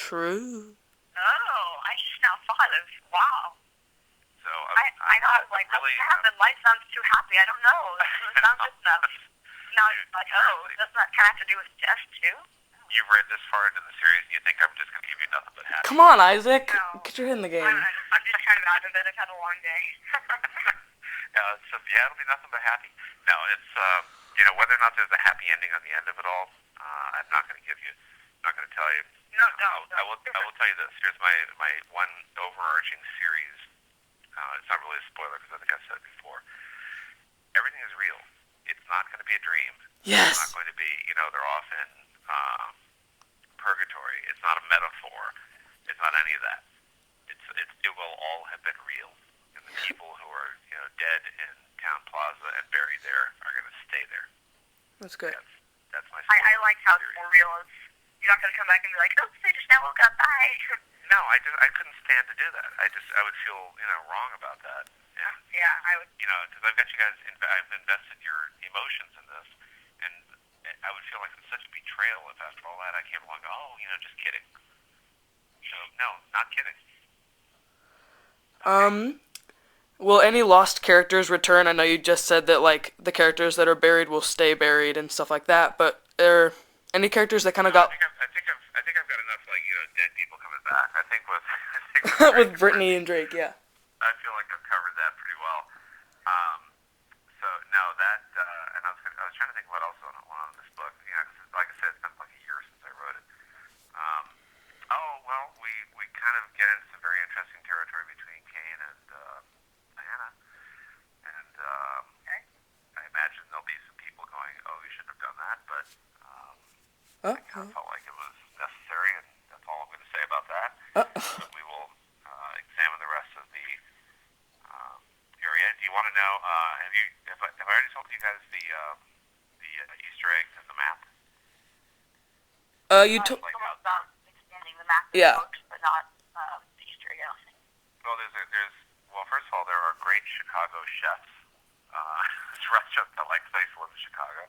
True. Oh, I just now thought of, wow. So I know, I was like, really, what's happened? Life sounds too happy. I don't know. It sounds just enough. Now it's like, oh, doesn't that kind of have to do with death, too? You've read this far into the series, and you think I'm just going to give you nothing but happy. Come on, Isaac. No. Get your head in the game. I'm just kind of out of it. I've had a long day. Yeah, it'll be nothing but happy. No, it's, whether or not there's a happy ending on the end of it all, I'm not going to give you. I'm not going to tell you. No. I will tell you this. Here's my one overarching series. It's not really a spoiler because I think I've said it before. Everything is real. It's not going to be a dream. Yes. It's not going to be, they're off in purgatory. It's not a metaphor. It's not any of that. It will all have been real. And the people who are, dead in Town Plaza and buried there are going to stay there. That's good. That's my I like how it's series. more real. You're not going to come back and be like, oh, I just now woke up, bye. No, I couldn't stand to do that. I would feel, wrong about that. Yeah, I would. Because I've got you guys, I've invested your emotions in this, and I would feel like it's such a betrayal if after all that I came along and go, oh, just kidding. No, not kidding. Will any lost characters return? I know you just said that, like, the characters that are buried will stay buried and stuff like that, but are any characters that kind of got... I think I've got enough, dead people coming back. I think with Brittany and Drake, yeah. I feel like I've covered that pretty well. So, no, that, and I was trying to think what else went on in this book. Like I said, it's been like a year since I wrote it. We kind of get into some very interesting territory between Kane and Diana. And I imagine there'll be some people going, oh, you shouldn't have done that, but I kind of felt like it was necessary, and that's all I'm going to say about that. We will examine the rest of the area. Do you want to know, have I already told you guys the Easter eggs in the map? You took... about expanding the map of Yeah. the books, but not the Easter egg, I don't think. Well, first of all, there are great Chicago chefs. It's restaurants that like Faithful in Chicago.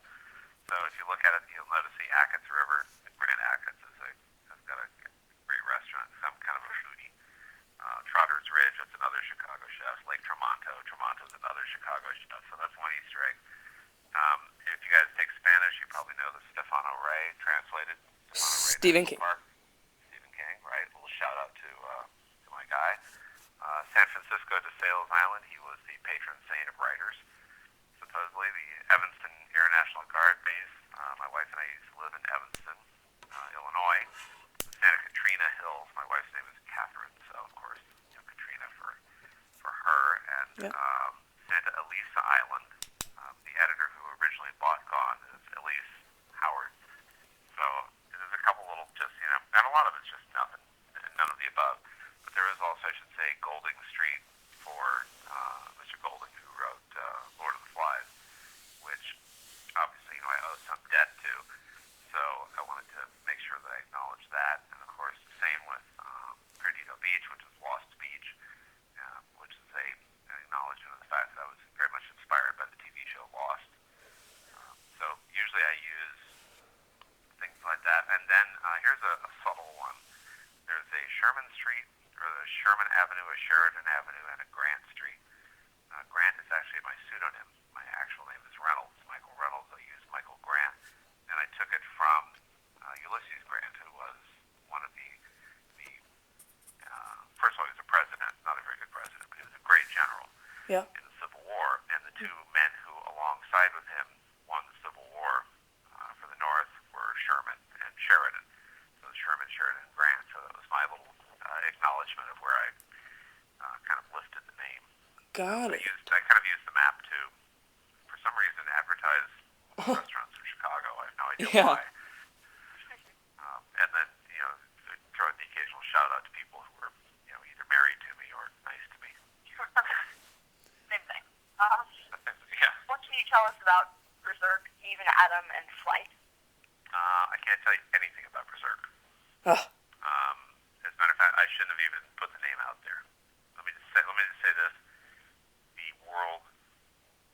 So if you look at it, you'll notice the Atkins River in Grand Atkins has got a great restaurant. I'm kind of a foodie. Trotter's Ridge, that's another Chicago chef. Lake Tremonto's another Chicago chef. So that's one Easter egg. If you guys take Spanish, you probably know the Stefano Rey, translated Stephen King. Stephen King, right? A little shout out to my guy. San Francisco de Sales Island, he was the patron saint of writers. Supposedly, the Evanston Air National Guard base. My wife and I used to live in Evanston, Illinois. Santa Katrina Hills. My wife's name is Catherine, so of course, Katrina for her. And Santa Elisa Island. The editor who originally bought Gone is Elise Howard. So there's a couple little and a lot of it's just nothing, none of the above. But there is also, I should say, Golding Street for Mr. Golding, who wrote Lord of the Flies, which obviously, I owe some debt to. So I wanted to make sure that I acknowledge that. And of course, the same with Perdido Beach, which is Lost Beach, which is an acknowledgement of the fact that I was very much inspired by the TV show Lost. So usually I use things like that. And then here's a subtle one. There's a Sherman Street, or a Sherman Avenue, a Sheridan Avenue, and a Grant Street. Grant is actually my pseudonym. My actual name is Reynolds, Michael Reynolds. I use Michael Grant. And I took it from Ulysses Grant, who was one of the first of all, he was a president, not a very good president, but he was a great general in the Civil War. And the two men who, alongside with him, won the Civil War for the North were Sherman and Sheridan. So Sherman, Sheridan, and Grant. So that was my little acknowledgement of where I kind of listed the name. Got it. I kind of used the map to, for some reason, advertise restaurants in Chicago. I have no idea why. And then, throw in the occasional shout out to people who were, either married to me or nice to me. Same thing. What can you tell us about Berserk, Even Adam, and Flight? I can't tell you anything about Berserk. Ugh. As a matter of fact, I shouldn't have even put the name out there. Let me just say this: the world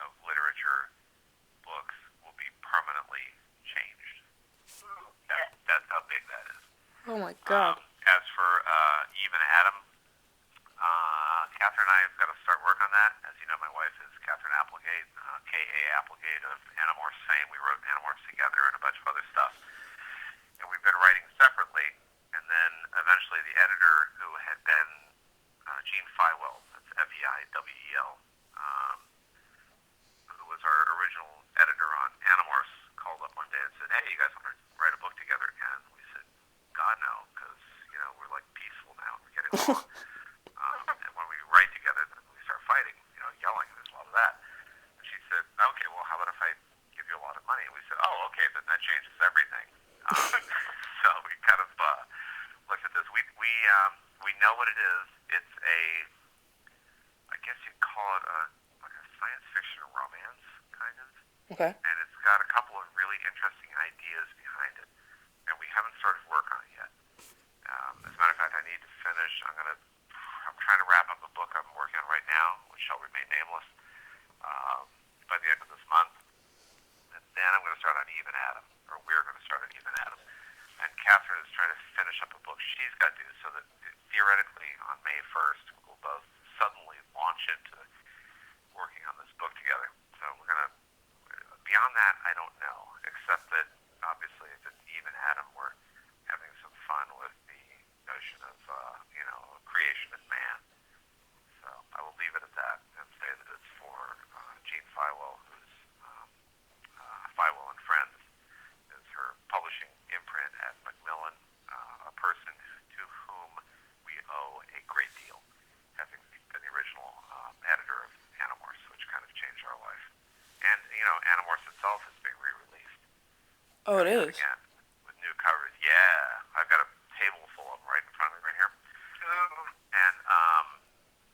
of literature books will be permanently changed. That's how big that is. Oh my God. As that. As you know, my wife is Catherine Applegate, K.A. Applegate of Animorphs fame. We wrote Animorphs together and a bunch of other stuff. And we've been writing separately. And then eventually the editor, who had been Gene Feiwel, that's Feiwel, who was our original editor on Animorphs, called up one day and said, "Hey, you guys want to write a book together again?" We said, "God, no, because, we're like peaceful now. We're getting along." And when we write together, then we start fighting, yelling, and there's a lot of that. And she said, "Okay, well, how about if I give you a lot of money?" And we said, "Oh, okay, then that changes everything." So we kind of looked at this. We know what it is. It's I guess you'd call it like a science fiction romance, kind of. Okay. And it's got a couple of really interesting ideas behind it. And we haven't started work on it yet. As a matter of fact, I need to finish. I'm trying to wrap up a book I'm working on right now, which shall remain nameless, by the end of this month. And then I'm going to start on Even Adam, or we're going to start on Even Adam. And Catherine is trying to finish up a book she's got to do, so that theoretically on May 1st we'll both suddenly launch into working on this book together. So we're going to, beyond that, I don't know, except that obviously if it's Even Adam, we're having some fun with the notion of, creation and man. So I will leave it at that and say that it's for Gene Feiwel, who's Feiwel and Friends, is her publishing imprint at Macmillan, a person to whom we owe a great deal, having been the original editor of Animorphs, which kind of changed our life. And, Animorphs itself is being re-released. Oh, it is? Again, with new covers. Yeah, I've got a table full of them right in front of me right here. And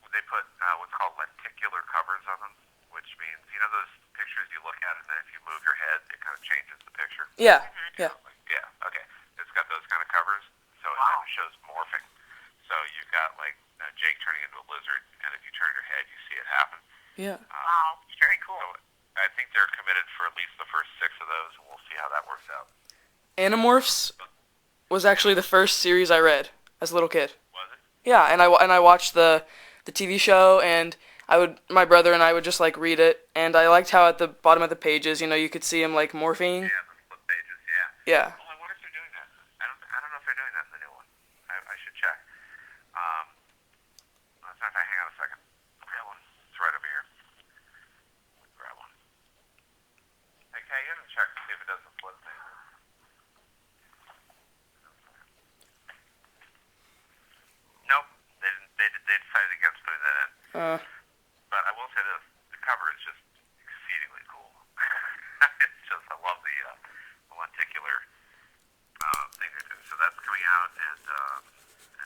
they put what's called lenticular covers on them, which means, those pictures you look at and then if you move your head, it kind of changes the picture. Yeah, yeah. Yeah, okay. It's got those kind of covers, so it shows morphing. So you've got, Jake turning into a lizard, and if you turn your head, you see it happen. Yeah. Wow, very cool. So I think they're committed for at least the first 6 of those, and we'll see how that works out. Animorphs was actually the first series I read as a little kid. Was it? Yeah, and I watched the TV show, and my brother and I would just read it, and I liked how at the bottom of the pages, you could see him morphing. Yeah, the flip pages, yeah. Yeah. Well, I wonder if they're doing that. I don't know if they're doing that in the new one. I should check. As a matter of fact, hang on a second. I'll get one. It's right over here. Grab one. Hey, Kay, you haven't checked to see if it does the flip thing. Nope. They decided against putting that in. But I will say this, the cover is just exceedingly cool. I love the lenticular thing they do. So that's coming out, and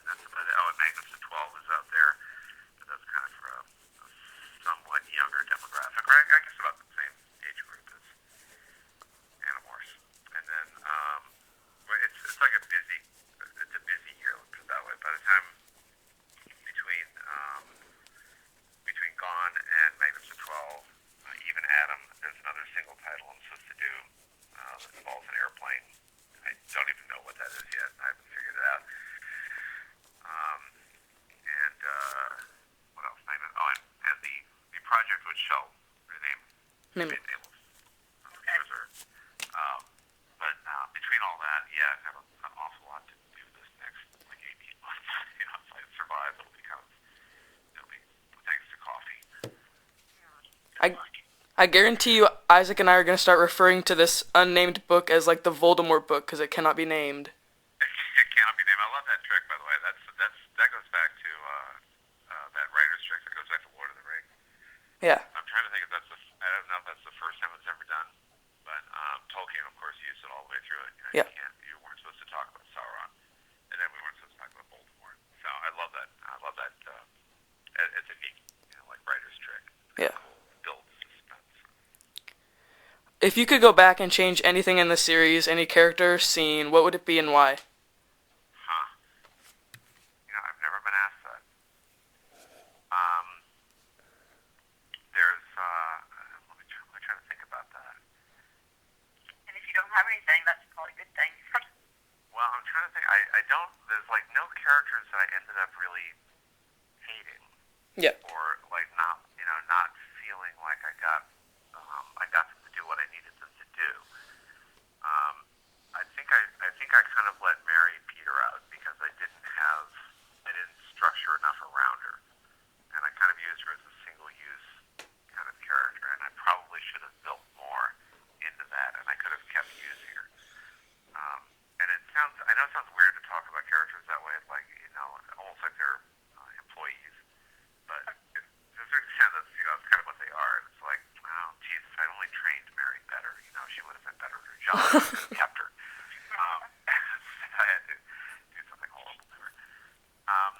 that's about it. Oh, and Magnificent 12 is out there, but that's kind of for a somewhat younger demographic, or I guess about the same age group as Animorphs. And then it's like a busy year, let's put it that way. By the time between Gone and Magnificent 12, Even Adam, there's another single title I'm supposed to do that involves an airplane. I don't even know what that is yet. I haven't figured it out. And what else? And the project which shall remain nameless. But between all that, yeah, I've got an awful lot to do this next 18 months. If I survive, it'll be thanks to coffee. I guarantee you Isaac and I are going to start referring to this unnamed book as the Voldemort book, because it cannot be named. It cannot be named. I love that trick, by the way. That goes back to that writer's trick that goes back to Lord of the Rings. Yeah. I'm trying to think if I don't know if that's the first time it's ever done, but Tolkien, of course, used it all the way through it. Yeah. You weren't supposed to talk about Sauron, and then we weren't supposed to talk about Voldemort. So I love that. It's a neat, writer's trick. Yeah. Builds suspense. If you could go back and change anything in the series, any character, scene, what would it be and why? I've never been asked that. There's, let me try to think about that. And if you don't have anything, that's probably a good thing. Well, I'm trying to think. I don't, there's no characters that I ended up really hating. Yeah. Or not not feeling like I got them to do what I needed them to do. Um, I think I kind of let Mary peter out because I didn't structure enough around her, and I kind of used her as a single use kind of character, and I probably should have built more into that, and I could have kept using her. And I know it sounds weird to talk about characters that way, like almost like they're employees, but to a certain extent, that's kind of what they are. And it's like, oh, geez, if I only trained Mary better, she would have been better at her job. Kept her. I had to do something horrible to her. Um,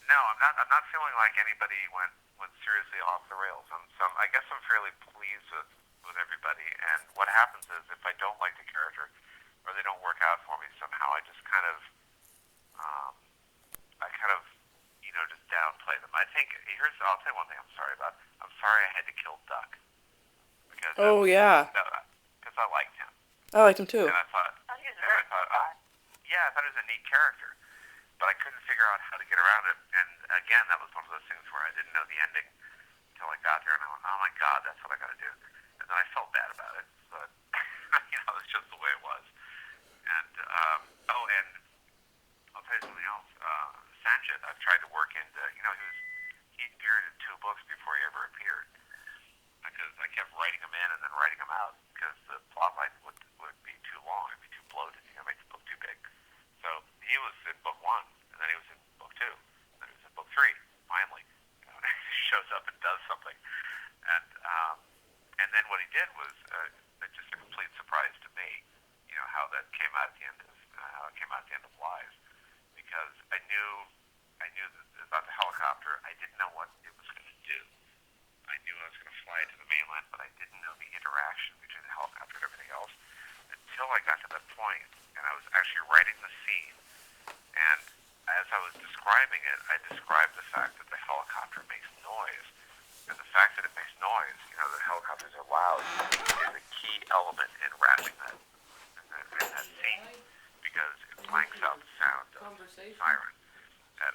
no, I'm not feeling like anybody went seriously off the rails. I guess I'm fairly pleased with everybody. And what happens is, if I don't like the character or they don't work out for me somehow, I just kind of just downplay them. I'll tell you one thing I'm sorry about. I'm sorry I had to kill Duck because Oh yeah, because I liked him. I liked him too. And I thought, He was very fun. yeah, I thought he was a neat character, but I couldn't figure out how to get around it. And again, that was one of those things where I didn't know the ending until I got there, and I went, oh my God, that's what I got to do. And then I felt bad about it, but it's just the way it was. And and I'll tell you something else. Sanjit, I've tried to work into, he appeared in 2 books before he ever appeared, because I kept writing him in and then writing him out because the plot line would be too long, it'd be too bloated, make the book too big. So he was in book 1, and then he was in book 2, and then he was in book 3. Finally, he shows up and does something, and then what he did was just a complete surprise to me. How that came out at the end of Lies, because I knew about the helicopter. I didn't know what it was going to do. I knew I was going to fly it to the mainland, but I didn't know the interaction between the helicopter and everything else until I got to that point, and I was actually writing the scene. And as I was describing it, I described the fact that the helicopter makes noise, and the fact that it makes noise, the helicopters are loud, is a key element in wrapping that scene, because it blanks out the sound of the siren at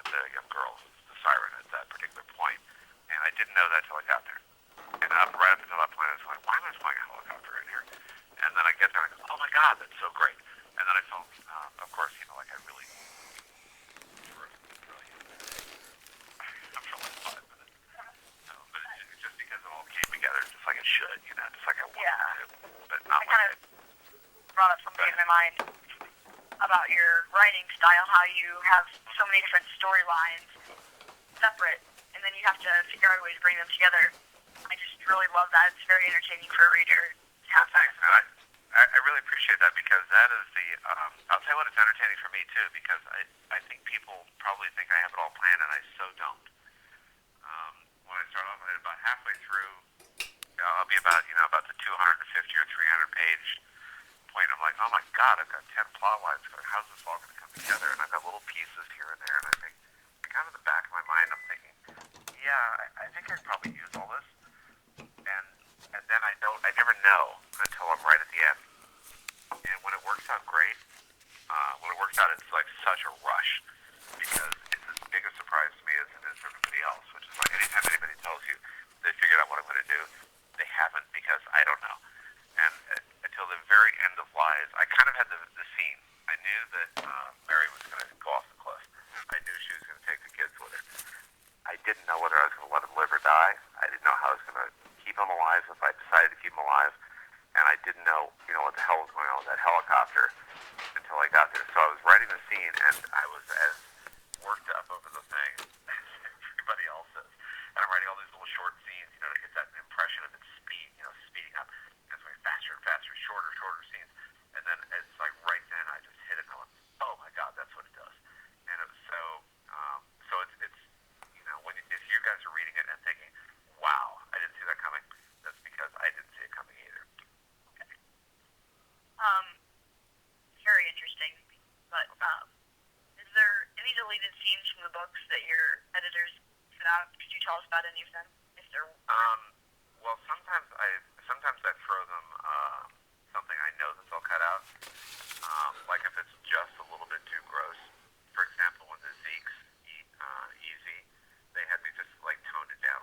the young girl, the siren at that particular point. And I didn't know that till I got there. And right up until that point, I was like, why am I flying a helicopter in here? And then I get there and I go, oh my God, that's so great. And then I felt, of course, like I really for like 5 minutes. But it's just because it all came together just like it should, just like I wanted it to. But not I kind of brought up something in my mind about your writing style, how you have so many different storylines separate, and then you have to figure out ways to bring them together. I just really love that. It's very entertaining for a reader to have that. Thanks. I really appreciate that, because that is I'll tell you what, it's entertaining for me too, because I think people probably think I have it all planned, and I so don't. When I start off, about halfway through, I'll be about the 250 or 300 page point. I'm like, oh my God, I've got 10 plot lines going. How's this all going to come together? And I've got little pieces here and there, and I think, kind of in the back of my mind, I'm thinking, yeah, I think I could probably use all this. And then I never know until I'm right at the end. And when it works out great, it's like such a rush, because it's as big a surprise to me as it is for everybody else, which is like anytime anybody tells you they figured out what I'm going to do, they haven't, because I don't know. And until the very end of Lies, I kind of had the scene. I knew that Mary was going to go off the cliff. I knew she was going to take the kids with her. I didn't know whether I was going to let him live or die. I didn't know how I was going to keep him alive if I decided to keep him alive. And I didn't know, what the hell was going on with that helicopter until I got there. So I was writing the scene, and I was as worked up over the thing as everybody else is. And I'm writing all these little short scenes, to get that impression of its speed, speeding up. And it's going faster and faster, shorter scenes. And then it's like right then I just hit it, and I went, oh my God, that's what it does. And it was so it's if you guys are reading it and thinking, wow, I didn't see that coming, that's because I didn't see it coming either. Very interesting. But is there any deleted scenes from the books that your editors put out? Could you tell us about any of them? If there Well, sometimes I throw them something I know that they'll cut out. Like if it's just a little bit too gross. For example, when the Zeke's easy, they had me just like toned it down a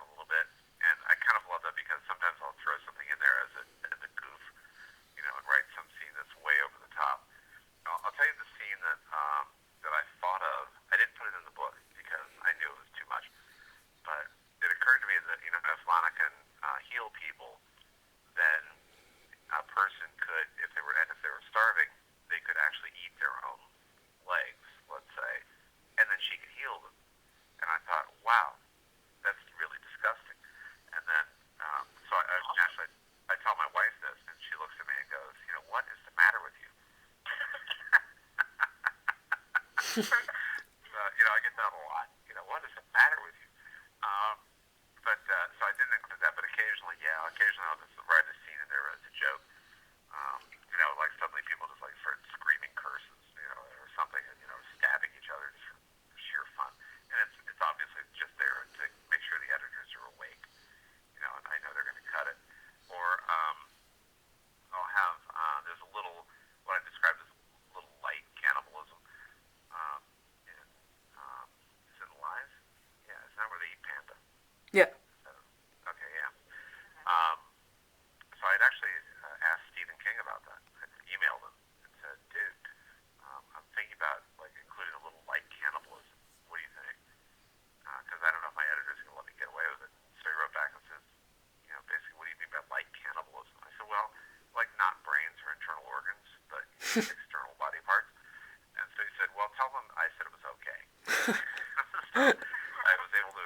I get that a lot. What is the matter with you? Um, so I didn't include that, but occasionally, I'll just write a scene in there as a joke. Like suddenly people just like start screaming curses, or something, and stabbing each other just for sheer fun. And it's obviously just there to make sure the editors are awake, and I know they're going to cut it. Or I'll have there's a little what I described as a little light cannibalism. In is it Lies? Yeah, is that where they eat panda? Yeah. Okay, yeah. Um, so I'd actually asked Stephen King about that. I emailed him and said, dude, I'm thinking about like including a little light cannibalism. What do you think? Because I don't know if my editor's going to let me get away with it. So he wrote back and says, basically, what do you mean by light cannibalism? I said, well, like not brains or internal organs, but external body parts. And so he said, well, tell them I said it was okay. So I was able to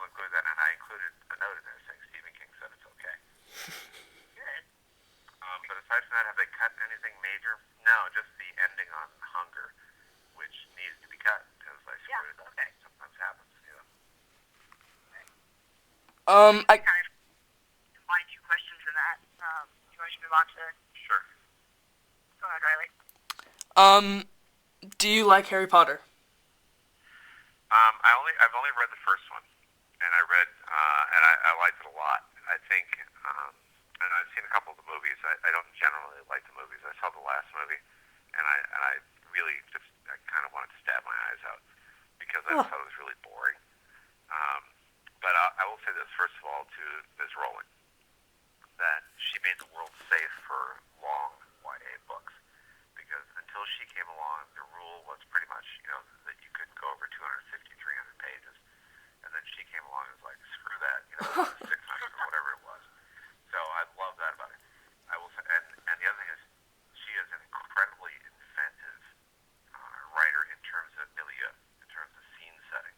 include that, and I included a note in there saying Stephen King said it's okay. Good. But aside from that, have they cut anything major? No, just the ending on hunger, which needs to be cut because I screwed it up. Okay. Sometimes happens. I Kind of combine two questions in that. You want to move on to? Sure. Go ahead, Riley. do you like Harry Potter? I've only read the first one, and I liked it a lot. I think, and I've seen a couple of the movies. I don't generally like the movies. I saw the last movie, and I really just I kind of wanted to stab my eyes out because I thought it was really boring. But I will say this first of all to Ms. Rowling, that she made the world safe for long YA books. Because until she came along, the rule was pretty much, that you couldn't go over 250, 300 pages. And then she came along and was like, screw that, 600 or whatever it was. So I love that about her. I will say, and the other thing is, she is an incredibly inventive writer in terms of milieu, in terms of scene setting.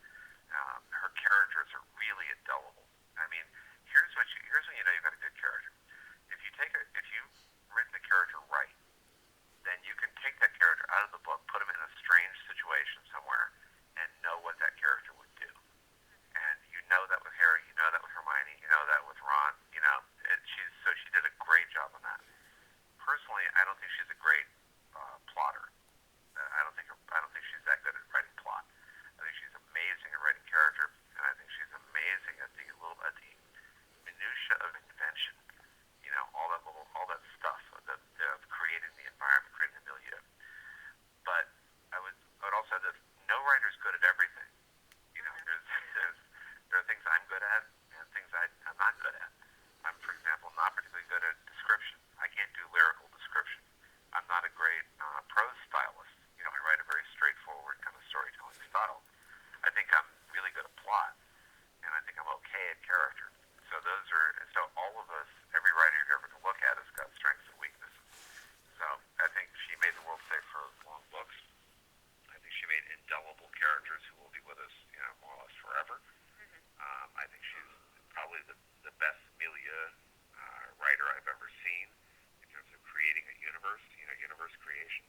Her characters are really indelible. I mean, here's when you know you've got a good character. If you've written the character right, then you can take that character out of the book, put him in a strange situation somewhere, and know what that character would do. And you know that with Harry, you know that with Hermione, you know that with Ron. She did a great job on that. Personally, I don't think she's a great plotter. I don't think she's that good at writing plot. I think she's amazing at writing character, and I think she's amazing at the minutia of invention. All that stuff, of creating the environment, creating the milieu. But I would also add this: no writer's good at everything. There are things I'm good at and things I'm not good at. I'm, for example, not particularly good at description. I can't do lyrical description. I'm not a great prose stylist. I write a very straightforward kind of storytelling style. I think I'm really good at plot, and I think I'm okay at character. So all of us, every writer you're ever to look at has got strengths and weaknesses. So I think she made the world safe for long books. I think she made indelible characters who will be with us, more or less forever. I think she's probably the best milieu writer I've ever seen in terms of creating a universe, universe creation.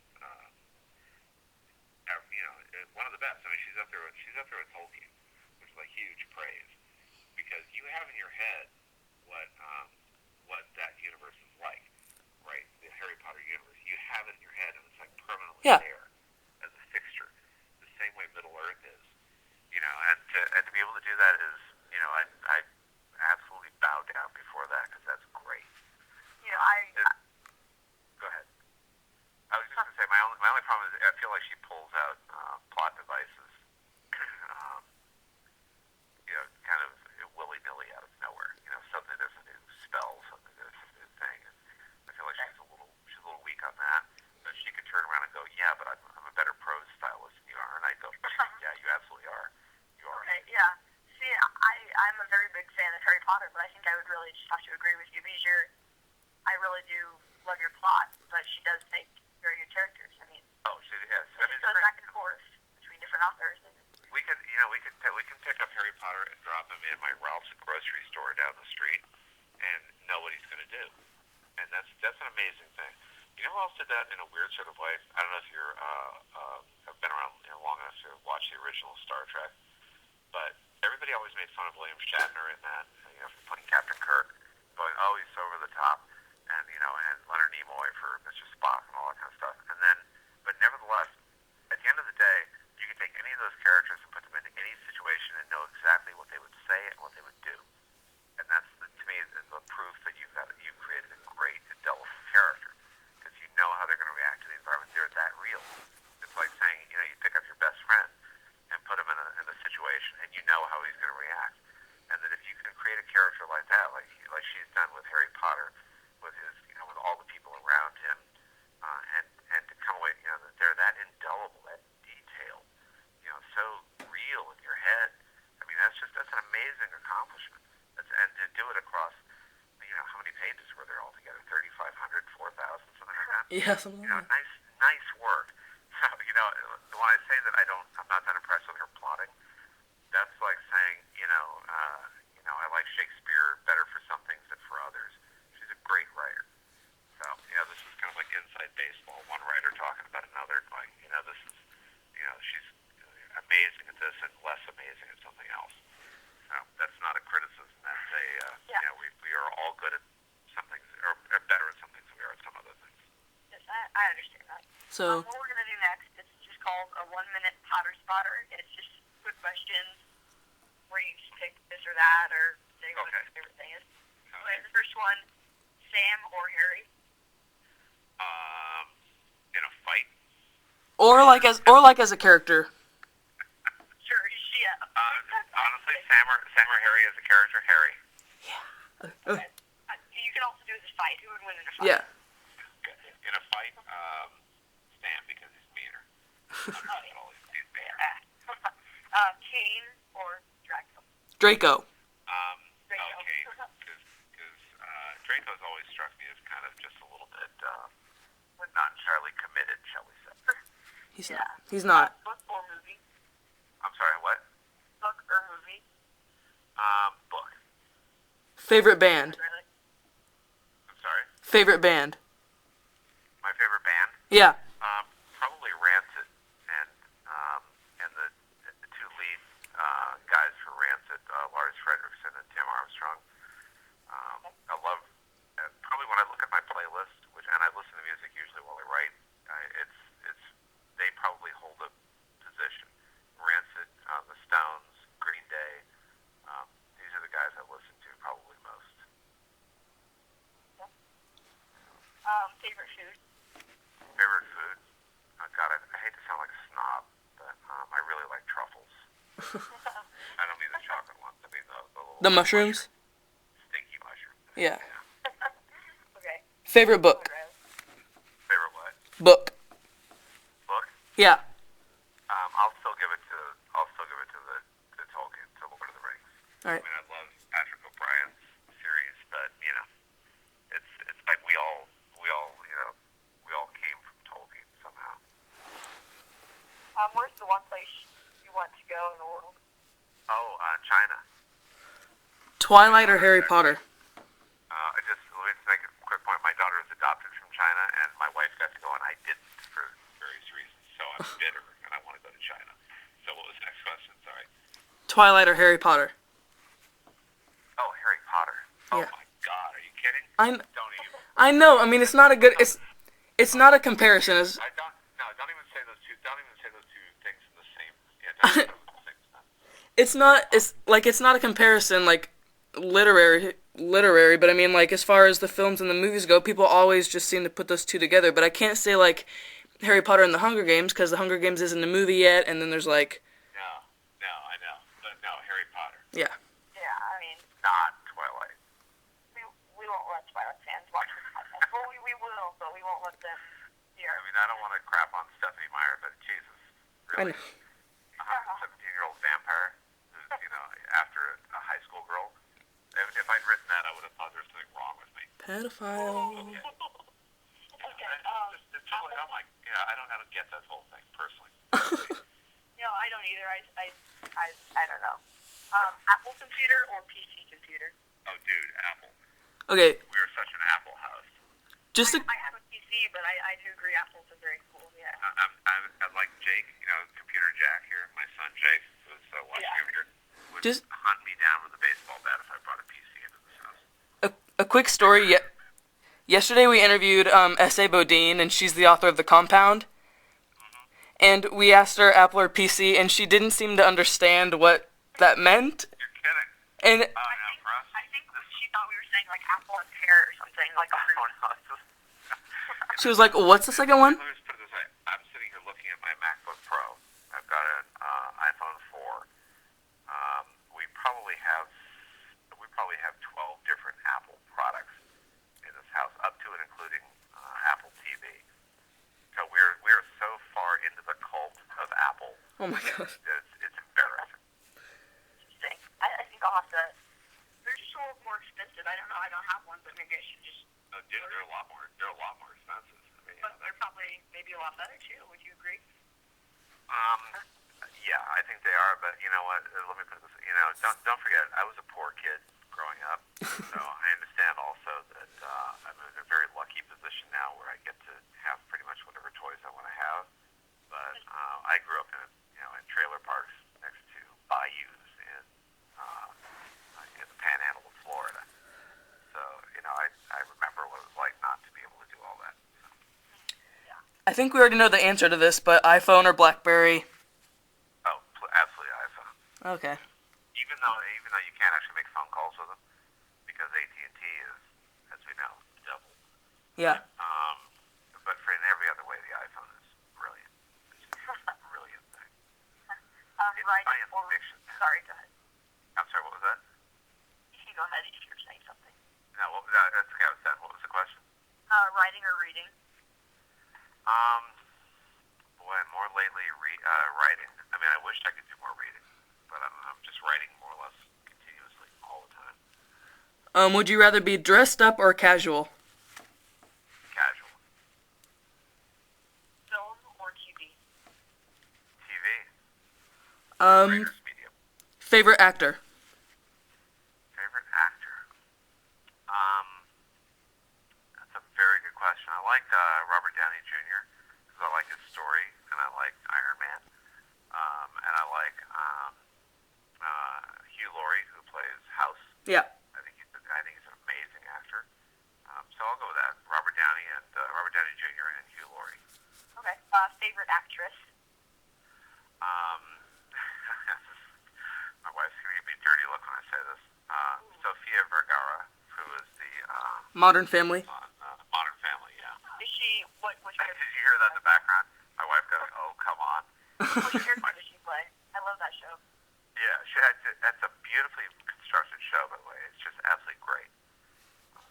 One of the best. I mean, she's up there with Tolkien, which is like huge praise, because you have in your head what that universe is like, right? The Harry Potter universe. You have it in your head, and it's like permanently there as a fixture, the same way Middle Earth is. And to be able to do that is, I absolutely bow down before that because that's great. Go ahead. I was just going to say my only problem is I feel like she pulls out plot devices, kind of willy-nilly out of nowhere. Suddenly there's a new spell, suddenly there's a new thing, and I feel like she's a little weak on that. But she could turn around and go, yeah, but I'm a better prose stylist than you are, and I go, yeah, you absolutely are. You are. Okay, yeah. See, I'm a very big fan of Harry Potter, but I think I would really just have to agree with you because I really do love your plot, but she does make very good characters. I mean, yes. It goes back and forth between different authors. And we can pick up Harry Potter and drop him in my Ralph's grocery store down the street and know what he's going to do. And that's an amazing thing. You know who else did that in a weird sort of way? I don't know if you're have been around long the original Star Trek. But everybody always made fun of William Shatner in that, for playing Captain Kirk, going, oh, he's so over the top, and and Leonard Nimoy for Mr. Spock and all that kind of stuff. And then, but nevertheless, at the end of the day, you can take any of those characters and put them into any situation and know exactly what they would say and what they would do. And that's, to me, the proof that you've created a great, indelible character, because you know how they're going to react to the environment. They're that real. It's like saying, you pick up your best friend and put him in a situation, and you know how he's going to react. And that if you can create a character like that, like she's done with Harry Potter, with his, with all the people around him, and to come away, that they're that indelible, that detailed, so real in your head. I mean, that's an amazing accomplishment. And to do it across, how many pages were there altogether? 3,500, 4,000, something like that. Yeah, something like that. Nice work. So, when I say that I'm not that impressed with her plotting, that's like saying, I like Shakespeare better for some things than for others. She's a great writer. So, this is kind of like inside baseball. One writer talking about another, going, this is, she's amazing at this and less amazing at something else. That's not a criticism. That's we are all good at some things, or better at some things than we are at some other things. Yes, I understand that. So, what we're going to do next is just called a 1-minute Potter Spotter. It's just quick questions where you just pick this or that or say what your favorite thing is. Okay, the first one, Sam or Harry? In a fight. or like as a character. Sure, yeah. Honestly, Sam or Harry as a character, Harry. Okay. You can also do it as a fight. Who would win in a fight? Yeah. In a fight, Sam, because he's meaner. He's meaner. Kane or Draco? Draco. Draco. Okay, because Draco's always struck me as kind of just a little bit not entirely committed, shall we say. He's not. Book or movie? I'm sorry, what? Book or movie? Book. Favorite band. Really? I'm sorry. Favorite band. My favorite band? Yeah. Probably Rancid, and the two lead guys for Rancid, Lars Frederiksen and Tim Armstrong. I love, probably when I look at my playlist, and I listen to music usually while I write, they probably hold a position. Rancid, the Stones, Green Day, these are the guys I listen to probably most. Favorite food? Favorite food? Oh God, I hate to sound like a snob, but I really like truffles. I don't mean the chocolate ones. I mean the little The mushrooms? Stinky mushrooms. Yeah. Okay. Favorite book. Favorite what? Book. Book? Yeah. I'll still give it to the Tolkien, to Lord of the Rings. All right. I mean, I love Patrick O'Brien's series, but it's like we all came from Tolkien somehow. Where's the one place you want to go in the world? Oh, China. Twilight or Harry Potter? Let me make a quick point. My daughter is adopted from China, and my wife got to go, and I didn't for various reasons. So I'm bitter, and I want to go to China. So what was the next question? Sorry. Twilight or Harry Potter? Oh, Harry Potter. Oh Yeah. my God, are you kidding? Don't even. I know. I mean, it's not a good. It's not a comparison. It's, Don't even say those two. Don't even say those two things in the same. Yeah, don't say them in the same sentence. it's not. It's not a comparison like literary. But I mean, like, as far as the films and the movies go, people always just seem to put those two together. But I can't say like Harry Potter and the Hunger Games because the Hunger Games isn't a movie yet, and then there's like. No, I know, but no, Harry Potter. Yeah. Yeah, I mean, Not Twilight. we won't let Twilight fans watch this podcast. Well, we will, but we won't let them hear. I mean, I don't want to crap on Stephanie Meyer, but Jesus, I really, know. a 17-year-old vampire who's, after a high school girl. If I'd written that, I would have thought there was something wrong with me. Pedophile. Okay. Okay. It's totally, I'm like, I don't get that whole thing personally. No, I don't either. I don't know. Apple computer or PC computer? Oh, dude, Apple. Okay, We are such an Apple house. just to. I have a PC, but I do agree Apple's a very cool, yeah. I'm like Jake, computer Jack here, my son quick story. Yesterday we interviewed S.A. Bodine, and she's the author of The Compound. And we asked her Apple or PC, and she didn't seem to understand what that meant. You're kidding. And I think she thought we were saying like apple and pear or something like a fruit. she was like, "What's the second one?" Let me just put it this way. I'm sitting here looking at my MacBook Pro. I've got an iPhone 4. We probably have 12 different Apple products in this house, up to and including Apple TV. So we're so far into the cult of Apple. Oh my god. It's embarrassing. Interesting. I think I'll have to. They're just a little more expensive. I don't know. I don't have one, but maybe I should just. They're a lot more. They're a lot more expensive. I mean, But they're probably maybe a lot better too. Would you agree? Yeah, I think they are. But you know what? Let me put this. Don't forget, I was a poor kid growing up, so I understand also that I'm in a very lucky position now where I get to have pretty much whatever toys I want to have. But I grew up in trailer parks next to bayous in the Panhandle of Florida. So I remember what it was like not to be able to do all that. So. I think we already know the answer to this, but iPhone or BlackBerry? Oh, absolutely iPhone. Okay. Even though you can't actually make phone calls with them because AT&T is, as we know, double. Yeah. But in every other way, the iPhone is brilliant. It's a brilliant thing. It's science fiction. Sorry, go ahead. I'm sorry, what was that? You can go ahead if you're saying something. No, what was that? That's okay, I was done. What was the question? Writing or reading? Boy, more lately writing. I mean, I wish I could do more reading, but I'm just writing more or less continuously all the time. Would you rather be dressed up or casual? Casual. Film or TV? TV. Greatest medium. Favorite actor? Favorite actor? That's a very good question. I liked Robert Downey Jr. because I like his story, and I liked Iron Man, and I like Hugh Laurie, who plays House. Yeah. I think he's an amazing actor. So I'll go with that. Robert Downey Jr. and Hugh Laurie. Okay. Favorite actress? My wife's going to give me a dirty look when I say this. Sofia Vergara, who is the Modern Family? Modern Family, yeah. Is she what? Which Did you hear that in the background? My wife goes, "Oh, come on." character does she play? I love that show. Yeah, that's a beautifully constructed show, by the way. It's just absolutely great.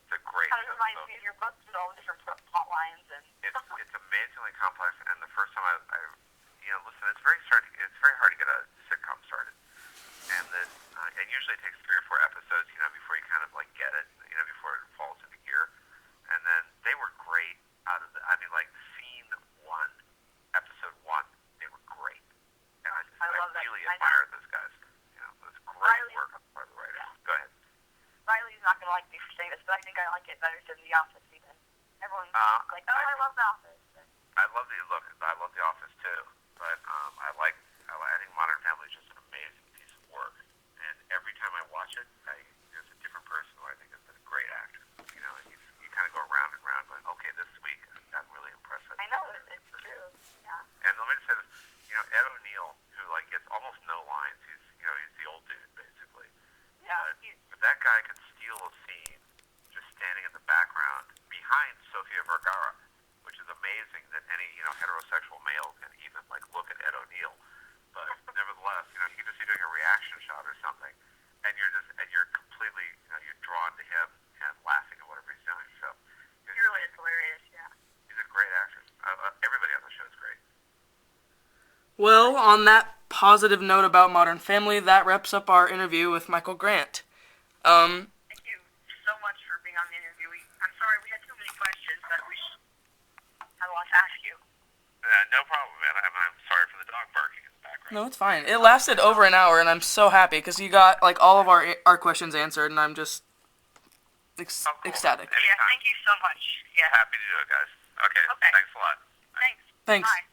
It's a great Kind of show. reminds me of your books with all the different plot lines and. It's amazingly complex, and the first time I listen, it's very hard to get a sitcom started, and it usually takes 3 or 4 episodes, before you kind of like get it, before it falls into gear, and then they were great scene 1, episode 1, they were great, and I love that. really I admire those guys. It's great work by the writers. Yeah. Go ahead. Riley's not gonna like me for saying this, but I think I like it better than The Office even. Everyone's like, oh, I love The Office. I love The Office too, but I think Modern Family is just an amazing piece of work, and every time I watch it, there's a different person who I think is a great actor. You kind of go around and around, going, okay, this week I'm really impressed with. I know it's true. Yeah. And let me just say this, Ed O'Neill, who gets almost no lines. He's the old dude basically. Yeah. But that guy could steal a scene just standing in the background behind Sofia Vergara, which is amazing that any heterosexual male can even look at Ed O'Neill. But nevertheless, he could just be doing a reaction shot or something, and you're completely you're drawn to him and laughing at whatever he's doing. So He really is hilarious. Yeah. he's a great actor. Everybody on the show is great. Well, on that positive note about Modern Family, that wraps up our interview with Michael Grant. Thank you so much for being on the interview. I'm sorry we had too many questions, but we had a lot to ask you. No problem, man. I'm sorry for the dog barking in the background. No, it's fine. It lasted over an hour, and I'm so happy because you got all of our questions answered, and I'm just ecstatic. Anytime. Yeah, thank you so much. Yeah. Happy to do it, guys. Okay. Okay. Thanks a lot. Thanks. Thanks. Bye.